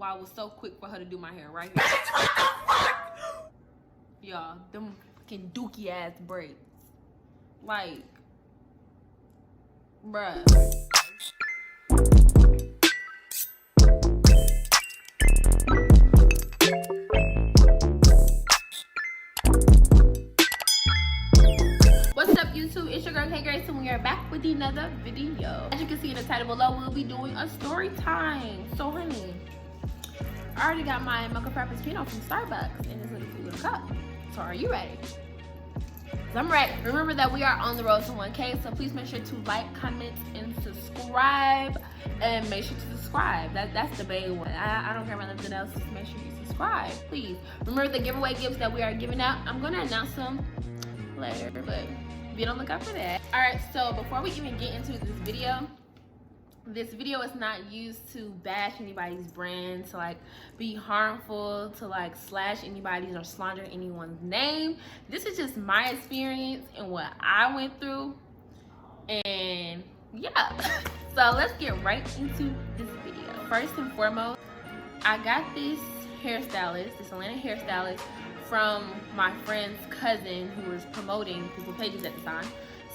Why I was so quick for her to do my hair right here. Y'all, them fucking dookie ass braids. Like, bruh. What's up, YouTube? It's your girl Kayy, and we are back with another video. As you can see in the title below, we'll be doing a story time. So honey, I already got my mocha frappuccino from Starbucks in this little cute little cup. So are you ready? I'm ready. Remember that we are on the road to 1K, so please make sure to like, comment, and subscribe. And make sure to subscribe. That's the main one. I don't care about nothing else. Just make sure you subscribe, please. Remember the giveaway gifts that we are giving out. I'm gonna announce them later, but be on the lookout for that. All right, so before we even get into this video is not used to bash anybody's brand, to like be harmful, to like slash anybody's or slander anyone's name. This is just my experience and what I went through, and yeah. So let's get right into this video. First and foremost, I got this hairstylist, this Atlanta hairstylist, from my friend's cousin who was promoting people pages at the time.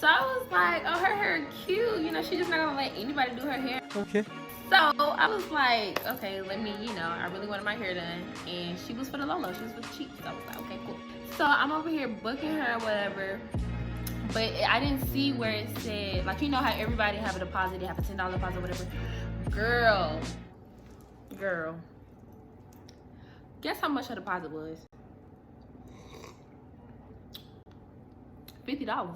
So I was like, oh, her hair cute, you know, she's just not gonna let anybody do her hair. Okay. So I was like, okay, let me, you know, I really wanted my hair done, and she was for the low, she was for the cheap. So I was like, okay, cool. So I'm over here booking her or whatever, but I didn't see where it said, like, you know how everybody have a deposit, they have a $10 deposit or whatever. Girl, guess how much her deposit was? $50.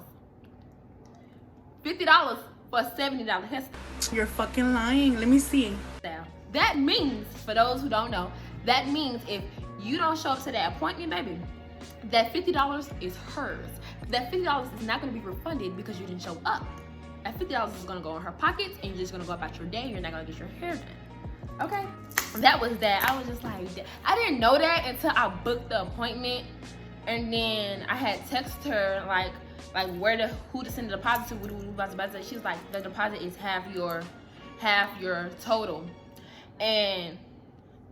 $50 for a $70 hairstyle. You're fucking lying. Let me see. That means, for those who don't know, that means if you don't show up to that appointment, baby, that $50 is hers. That $50 is not going to be refunded because you didn't show up. That $50 is going to go in her pockets, and you're just going to go about your day. You're not going to get your hair done. Okay? That was that. I was just like, I didn't know that until I booked the appointment. And then I had texted her like who to send the deposit to. She's like, the deposit is half your total. And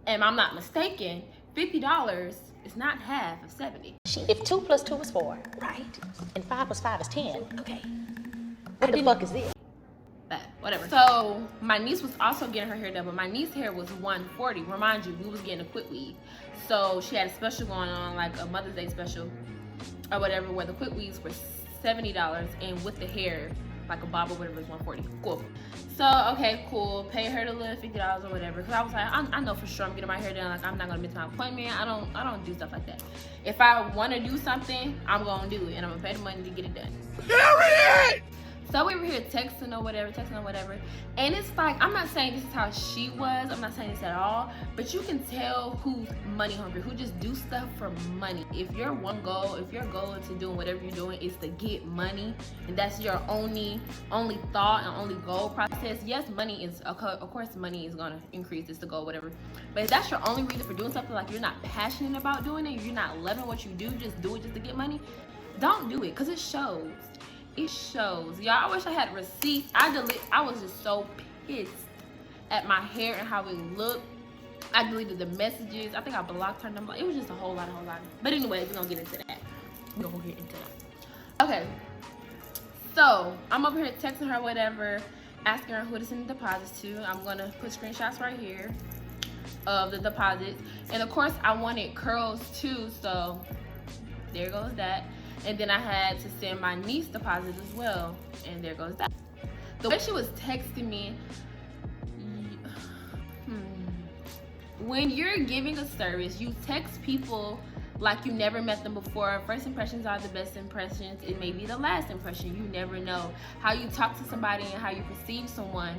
I'm not mistaken, $50 is not half of 70. If 2 + 2 is 4, right? And 5 + 5 is 10. Okay. What the fuck is this? But whatever. So my niece was also getting her hair done, but my niece's hair was $140. Remind you, we was getting a quick weave. So she had a special going on, like a Mother's Day special or whatever, where the quick weaves were $70, and with the hair, like a bob or whatever, is $140. Cool. So okay, cool. Pay her the little $50 or whatever. Cause I was like, I know for sure I'm getting my hair done. Like, I'm not gonna miss my appointment. I don't do stuff like that. If I want to do something, I'm gonna do it, and I'm gonna pay the money to get it done. Period. So we were here texting or whatever, and it's like, I'm not saying this is how she was, I'm not saying this at all, but you can tell who's money hungry, who just do stuff for money. If your goal into doing whatever you're doing is to get money, and that's your only thought and only goal process, yes, money is, of course money is gonna increase, it's the goal, whatever, but if that's your only reason for doing something, like you're not passionate about doing it, you're not loving what you do, just do it just to get money, don't do it, because it shows. It shows. Y'all, I wish I had receipts. I was just so pissed at my hair and how it looked. I deleted the messages. I think I blocked her number. It was just a whole lot. But anyways, we're gonna get into that. Okay. So I'm over here texting her, whatever, asking her who to send the deposits to. I'm gonna put screenshots right here of the deposits. And of course I wanted curls too, so there goes that. And then I had to send my niece deposits as well, and there goes that. The way she was texting me, when you're giving a service, you text people like you never met them before. First impressions are the best impressions. It may be the last impression. You never know. How you talk to somebody and how you perceive someone,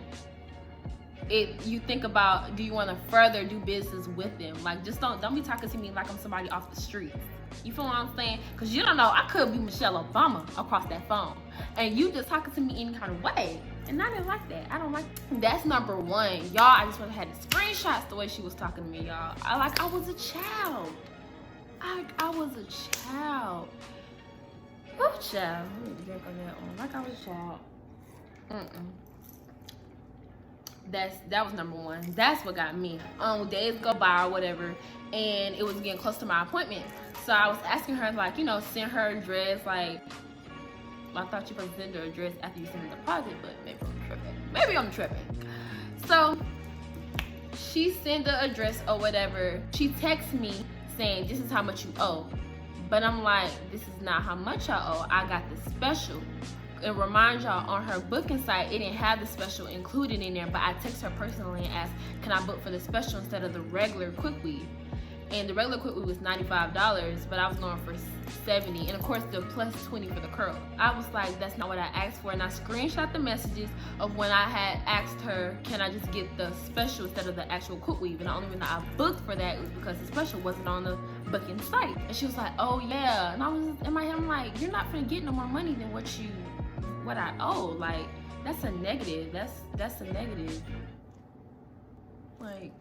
you think about, do you want to further do business with them? Like, just don't be talking to me like I'm somebody off the street. You feel what I'm saying? Because you don't know, I could be Michelle Obama across that phone, and you just talking to me any kind of way, and I didn't like that. I don't like that. That's number one, y'all. I just want to have the screenshots the way she was talking to me, y'all. I was a child. I was a child. Oh, child. I need to drink on that one. Like I was a child. that was number one. That's what got me. Days go by or whatever, and it was getting close to my appointment. So I was asking her, like, you know, send her a dress. Like, I thought you were supposed to send her a dress after you send the deposit, but maybe I'm tripping. Maybe I'm tripping. So she sent the address or whatever. She texts me saying, this is how much you owe. But I'm like, this is not how much I owe. I got the special. And remind y'all, on her booking site, it didn't have the special included in there, but I text her personally and asked, can I book for the special instead of the regular quick weave? And the regular quick weave was $95, but I was going for $70, and of course the plus 20 for the curl. I was like, that's not what I asked for, and I screenshot the messages of when I had asked her, can I just get the special instead of the actual quick weave? And the only reason I booked for that was because the special wasn't on the booking site. And she was like, oh yeah. And I was in my head, I'm like, you're not gonna get no more money than what I owe. Like, that's a negative. That's a negative. Like,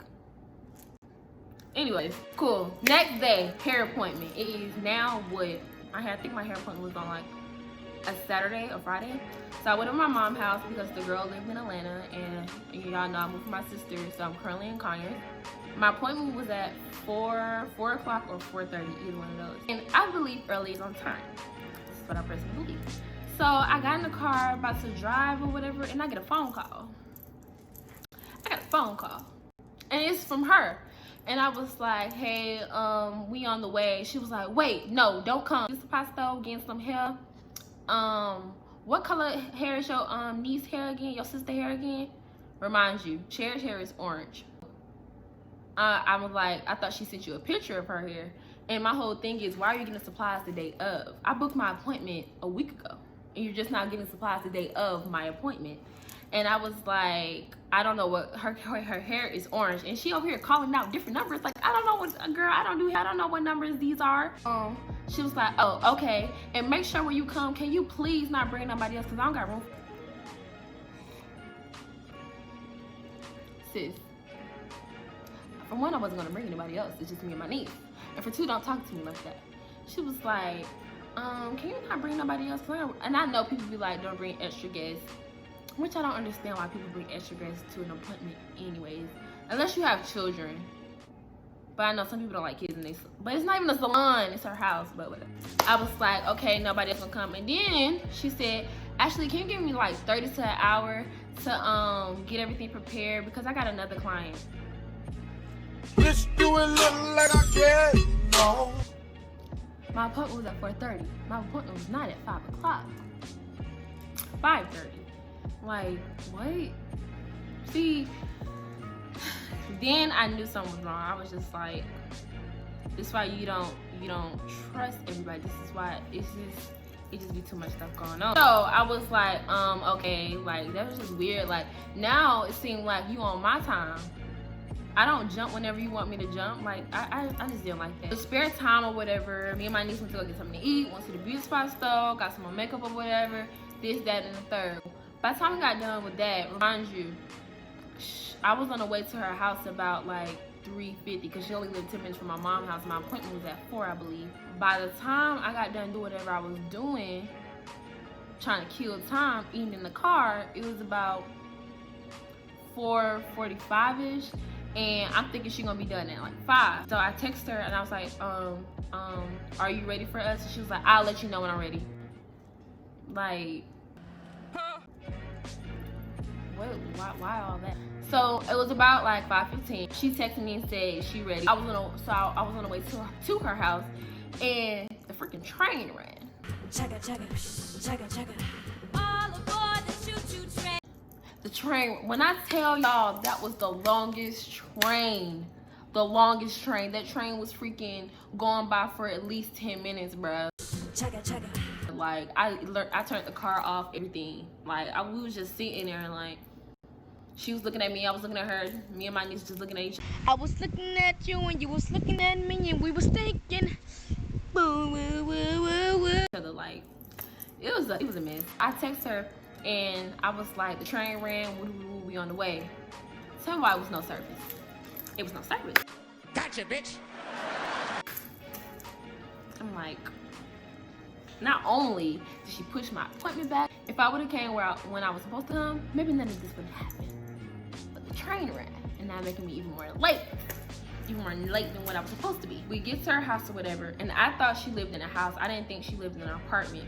anyways, cool. Next day, hair appointment. It is now what? I think my hair appointment was on like a Saturday or Friday. So I went to my mom's house because the girl lived in Atlanta, and y'all know I moved with my sister, so I'm currently in Conyers. My appointment was at 4 o'clock or 4:30, either one of those. And I believe early is on time. This is what I personally believe. So I got in the car about to drive or whatever, and I get a phone call. And it's from her. And I was like, hey, we on the way. She was like, wait, no, don't come. Mr. Pasto, getting some hair. What color hair is your niece hair again? Your sister hair again? Reminds you, Cher's hair is orange. I was like, I thought she sent you a picture of her hair. And my whole thing is, why are you getting supplies the day of? I booked my appointment a week ago, and you're just not getting supplies the day of my appointment. And I was like, I don't know what, her hair is orange, and she over here calling out different numbers. Like, I don't know what, girl, I don't know what numbers these are. She was like, oh, okay. And make sure when you come, can you please not bring nobody else, because I don't got room. Sis, for one, I wasn't gonna bring anybody else. It's just me and my niece. And for two, don't talk to me like that. She was like, can you not bring nobody else? And I know people be like, don't bring extra guests. Which I don't understand why people bring extra guests to an appointment anyways. Unless you have children. But I know some people don't like kids, but it's not even a salon, it's her house, but whatever. I was like, okay, nobody else gonna come. And then she said, actually, can you give me like 30 to an hour to get everything prepared, because I got another client. Bitch, you a little like I care, no. My appointment was at 4:30. My appointment was not at 5 o'clock. 5:30. Like, what? See, then I knew something was wrong. I was just like, this is why you don't trust everybody. This is why it just be too much stuff going on. So I was like, okay, like that was just weird. Like, now it seemed like you on my time. I don't jump whenever you want me to jump. Like, I just didn't like that. The spare time or whatever, me and my niece went to go get something to eat, went to the beauty spot store, got some more makeup or whatever, this, that, and the third. By the time we got done with that, remind you, I was on the way to her house about like 3:50, because she only lived 10 minutes from my mom's house. My appointment was at 4, I believe. By the time I got done doing whatever I was doing, trying to kill time, eating in the car, it was about 4:45-ish. And I'm thinking she's gonna be done at like 5. So I texted her and I was like, are you ready for us? And she was like, I'll let you know when I'm ready. Like, why all that? So it was about like 5:15. She texted me and said she ready. I was on the way to her house, and the freaking train ran. Chugga, chugga, chugga, chugga. All aboard the choo-choo train. The train, when I tell y'all, that was the longest train. The longest train. That train was freaking going by for at least 10 minutes, bruh. Chugga, chugga. Like, I turned the car off, everything. Like, we was just sitting there and like, she was looking at me, I was looking at her, me and my niece just looking at each other. I was looking at you and you was looking at me and we was thinking, boo, woo, woo, woo, woo. Like, it was a mess. I texted her and I was like, the train ran, we on the way. Tell me why it was no service. It was no service. Gotcha, bitch. I'm like, not only did she push my appointment back, if I would have came when I was supposed to come, maybe none of this would have happened. But train wreck, and now making me even more late than what I was supposed to be. We get to her house or whatever, and I thought she lived in a house. I didn't think she lived in an apartment.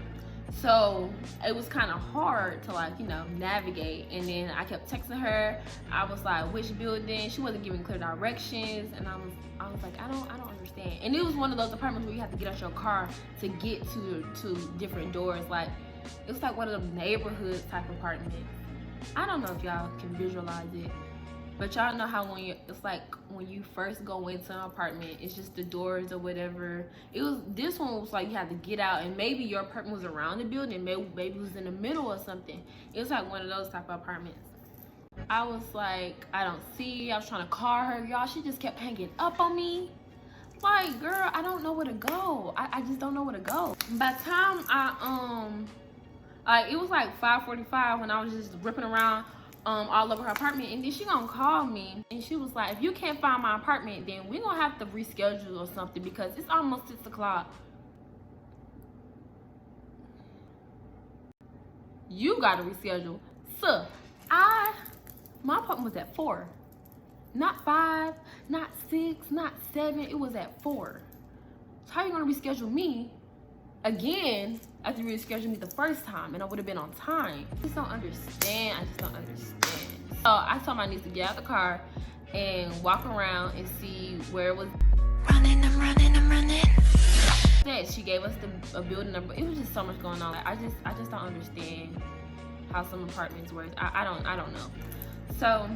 So it was kind of hard to, like, you know, navigate. And then I kept texting her. I was like, which building? She wasn't giving clear directions, and I was like, I don't understand. And it was one of those apartments where you have to get out your car to get to different doors. Like, it was like one of those neighborhood type apartments. I don't know if y'all can visualize it, but y'all know how it's like when you first go into an apartment, it's just the doors or whatever. This one was like you had to get out, and maybe your apartment was around the building, maybe it was in the middle or something. It was like one of those type of apartments. I was like, I don't see. I was trying to call her, y'all. She just kept hanging up on me. Like, girl, I don't know where to go. I just don't know where to go. By the time it was like 5:45 when I was just ripping around all over her apartment, and then she gonna call me, and she was like, if you can't find my apartment, then we gonna have to reschedule or something because it's almost 6 o'clock. You gotta reschedule. So my appointment was at 4, not 5, not 6, not 7. It was at 4. So how you gonna reschedule me again after you rescheduled me the first time, and I would have been on time? I just don't understand. So I told my niece to get out the car and walk around and see where it was. I'm running. She gave us a building number. It was just so much going on. I just don't understand how some apartments work. I don't know. So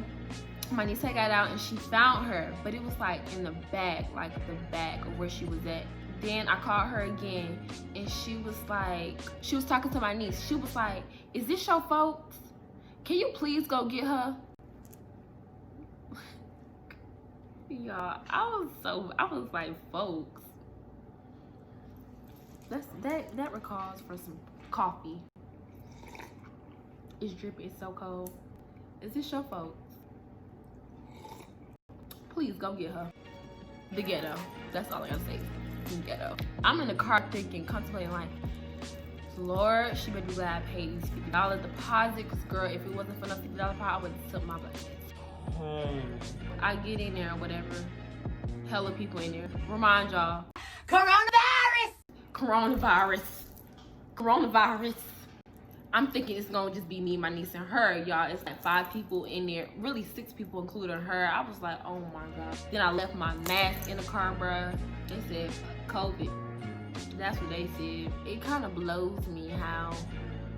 my niece got out and she found her, but it was like in the back, like the back of where she was at. Then I called her again, and she was talking to my niece. She was like, is this your folks? Can you please go get her? Y'all, I was like, folks. That recalls for some coffee. It's dripping, it's so cold. Is this your folks? Please go get her. The ghetto. That's all I gotta say. The ghetto. I'm in the car thinking, contemplating like, Lord, she better be glad I paid these $50 deposit, because girl, if it wasn't for the $50 deposit, I would have took my butt. I get in there or whatever. Hella people in there. Remind y'all. Coronavirus. I'm thinking it's gonna just be me, my niece, and her, y'all. It's like 5 people in there, really 6 people including her. I was like, oh my God. Then I left my mask in the car, bruh. They said COVID. That's what they said. It kind of blows me how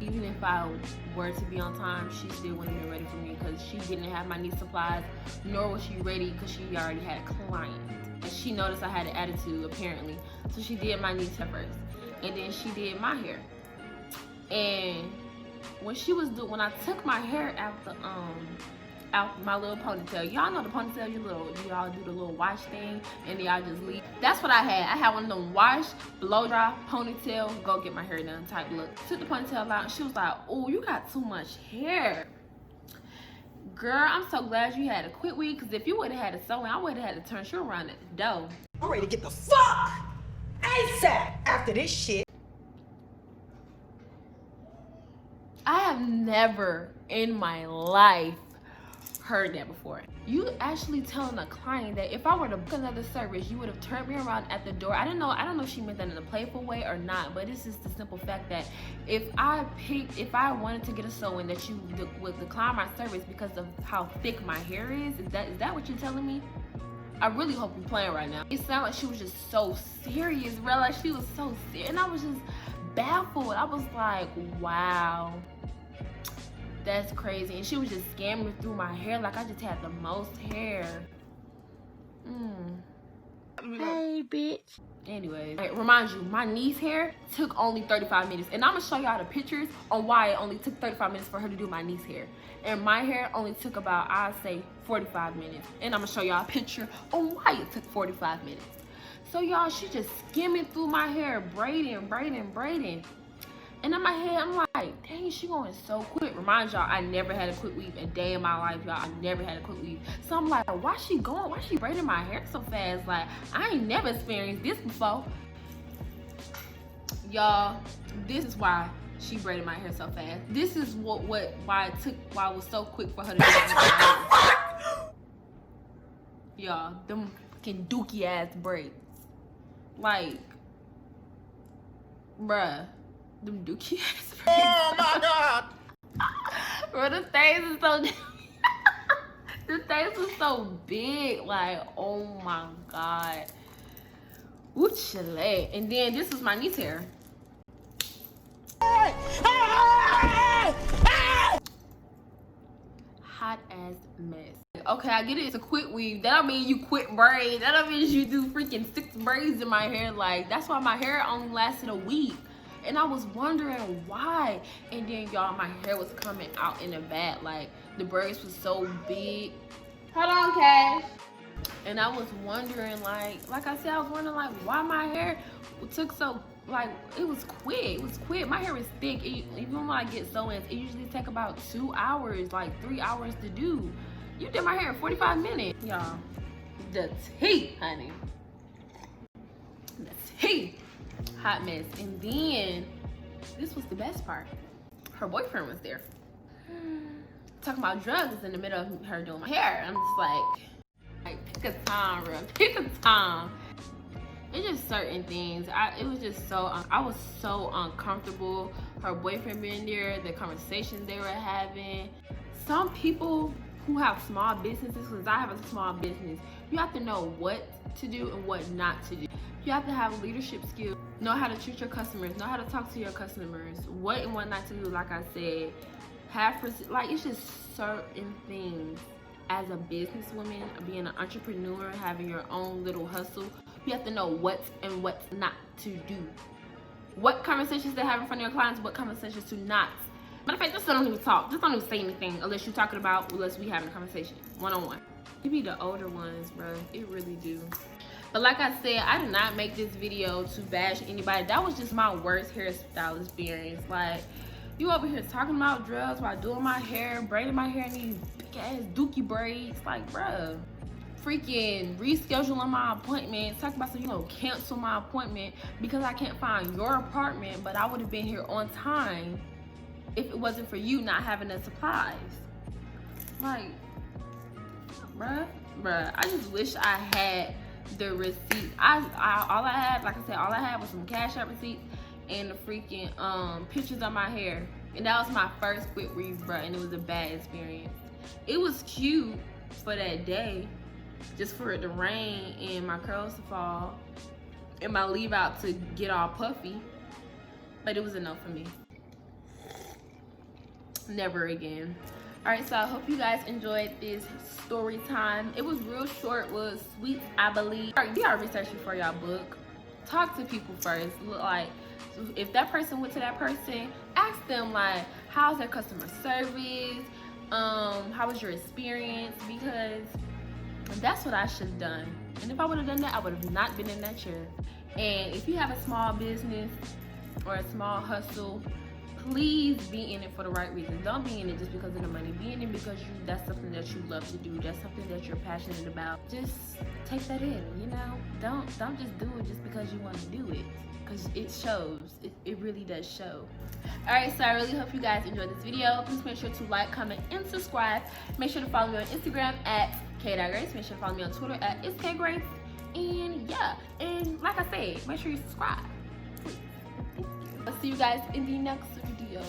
even if I were to be on time, she still wouldn't have been ready for me, because she didn't have my niece supplies, nor was she ready because she already had a client. And she noticed I had an attitude, apparently. So she did my niece hair first, and then she did my hair. And when I took my hair out my little ponytail, y'all know the ponytail, y'all do the little wash thing, and y'all just leave. That's what I had. I had one of them wash, blow dry, ponytail, go get my hair done type look. Took the ponytail out, and she was like, oh, you got too much hair. Girl, I'm so glad you had a quick week, because if you would have had a sewing, I would have had to turn you around at the door. I'm ready to get the fuck ASAP after this shit. I have never in my life heard that before. You actually telling a client that if I were to book another service, you would have turned me around at the door. I don't know if she meant that in a playful way or not, but it's just the simple fact that if I wanted to get a sewing, that you would decline my service because of how thick my hair is that what you're telling me? I really hope you're playing right now. It sounded like she was just so serious, bro. Like she was so serious, and I was just baffled. I was like, wow. That's crazy. And she was just scamming through my hair like I just had the most hair. Hey, bitch. Anyway, remind you, my niece's hair took only 35 minutes. And I'm going to show y'all the pictures on why it only took 35 minutes for her to do my niece's hair. And my hair only took about, I'd say, 45 minutes. And I'm going to show y'all a picture on why it took 45 minutes. So, y'all, she just skimming through my hair, braiding. And in my head, I'm like, dang, she going so quick. Remind y'all, I never had a quick weave a day in my life, y'all. I never had a quick weave. So I'm like, why she braiding my hair so fast? Like, I ain't never experienced this before. Y'all, this is why she braided my hair so fast. This is why it was so quick for her to do it. Y'all, them fucking dookie ass braids. Like, bruh, them dookie ass braids. Oh my God! Bro, the things is so the things is so big. Like, oh my God. Ooh, chile. And then this was my niece's hair. Hot ass mess. Okay, I get it. It's a quick weave. That don't mean you quit braids. That don't mean you do freaking 6 braids in my hair. Like, that's why my hair only lasted a week. And I was wondering why. And then, y'all, my hair was coming out in the back. Like, the braids was so big. Hold on, Cash. And I was wondering, like I said, I was wondering, like, why my hair took so, like, it was quick. It was quick. My hair is thick. Even when I get sew-ins, it usually take about 2 hours, like 3 hours to do. You did my hair in 45 minutes. Y'all, the tea, honey. The tea. Hot mess. And then, this was the best part. Her boyfriend was there. Talking about drugs in the middle of her doing my hair. I'm just like, pick a time, bro. Pick a time. It's just certain things. It was just so, I was so uncomfortable. Her boyfriend being there, the conversations they were having. Some people who have small businesses, because I have a small business, you have to know what to do and what not to do. You have to have leadership skills, know how to treat your customers, know how to talk to your customers, what and what not to do, like I said. Like, it's just certain things. As a businesswoman, being an entrepreneur, having your own little hustle, you have to know what and what not to do. What conversations to have in front of your clients, what conversations to not. Matter of fact, just don't even talk. Just don't even say anything unless we having a conversation, one-on-one. It be the older ones, bro. It really do. But like I said, I did not make this video to bash anybody. That was just my worst hairstyle experience. Like, you over here talking about drugs while doing my hair, braiding my hair in these big ass dookie braids. Like, bruh, freaking rescheduling my appointment. Talking about, so you know, cancel my appointment because I can't find your apartment, but I would have been here on time if it wasn't for you not having the supplies. Like, bruh, I just wish I had the receipt. All I had, like I said, all I had was some Cash App receipts and the freaking pictures of my hair. And that was my first quick weave, bro, and it was a bad experience. It was cute for that day, just for it to rain and my curls to fall and my leave out to get all puffy, but it was enough for me. Never again. All right, so I hope you guys enjoyed this story time. It was real short, was sweet, I believe. Do y'all research before y'all book. Talk to people first. Like, if that person went to that person, ask them, like, how's their customer service? How was your experience? Because that's what I should have done. And if I would have done that, I would have not been in that chair. And if you have a small business or a small hustle, please be in it for the right reasons. Don't be in it just because of the money. Be in it because that's something that you love to do. That's something that you're passionate about. Just take that in, you know? Don't just do it just because you want to do it. Because it shows. It really does show. Alright, so I really hope you guys enjoyed this video. Please make sure to like, comment, and subscribe. Make sure to follow me on Instagram at Kayy.Grace. Make sure to follow me on Twitter at @It'sKayGrace. And yeah, and like I said, make sure you subscribe. Please. Thank you. I'll see you guys in the next video.